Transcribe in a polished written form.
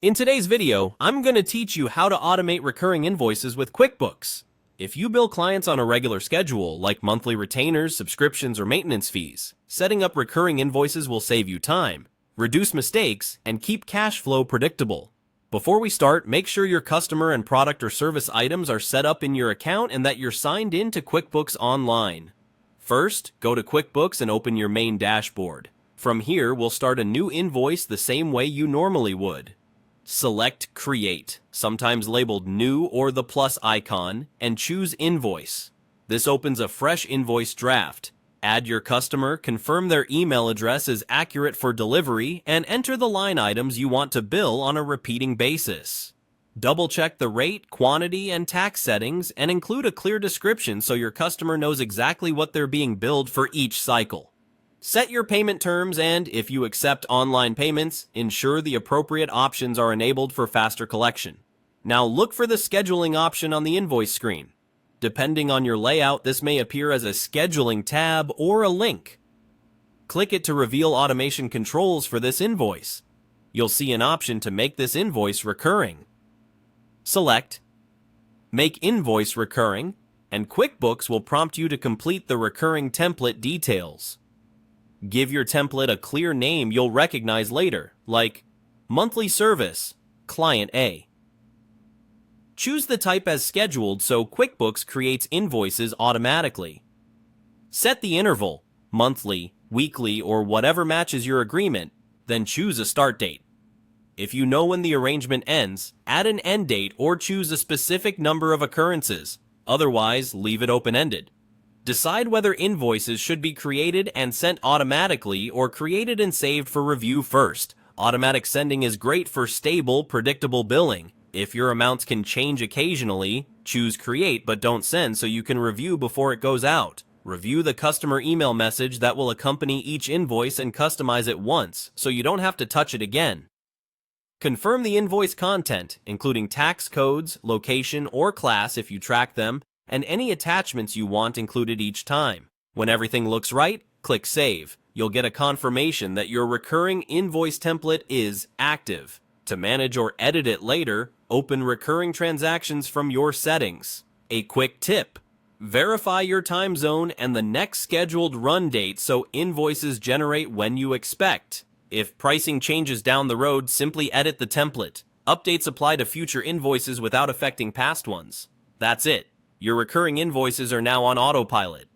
In today's video, I'm going to teach you how to automate recurring invoices with QuickBooks. If you bill clients on a regular schedule, like monthly retainers, subscriptions, or maintenance fees, setting up recurring invoices will save you time, reduce mistakes, and keep cash flow predictable. Before we start, make sure your customer and product or service items are set up in your account and that you're signed in to QuickBooks Online. First, go to QuickBooks and open your main dashboard. From here, we'll start a new invoice the same way you normally would. Select Create, sometimes labeled New or the plus icon, and choose Invoice. This opens a fresh invoice draft. Add your customer, confirm their email address is accurate for delivery, and enter the line items you want to bill on a repeating basis. Double-check the rate, quantity, and tax settings, and include a clear description so your customer knows exactly what they're being billed for each cycle. Set your payment terms and, if you accept online payments, ensure the appropriate options are enabled for faster collection. Now look for the scheduling option on the invoice screen. Depending on your layout, this may appear as a scheduling tab or a link. Click it to reveal automation controls for this invoice. You'll see an option to make this invoice recurring. Select Make Invoice Recurring, and QuickBooks will prompt you to complete the recurring template details. Give your template a clear name you'll recognize later, like Monthly Service, Client A. Choose the type as scheduled so QuickBooks creates invoices automatically. Set the interval, monthly, weekly, or whatever matches your agreement, then choose a start date. If you know when the arrangement ends, add an end date or choose a specific number of occurrences. Otherwise, leave it open-ended. Decide whether invoices should be created and sent automatically or created and saved for review first. Automatic sending is great for stable, predictable billing. If your amounts can change occasionally, choose Create but don't send so you can review before it goes out. Review the customer email message that will accompany each invoice and customize it once so you don't have to touch it again. Confirm the invoice content, including tax codes, location, or class if you track them, and any attachments you want included each time. When everything looks right, click Save. You'll get a confirmation that your recurring invoice template is active. To manage or edit it later, open recurring transactions from your settings. A quick tip: verify your time zone and the next scheduled run date so invoices generate when you expect. If pricing changes down the road, simply edit the template. Updates apply to future invoices without affecting past ones. That's it. Your recurring invoices are now on autopilot.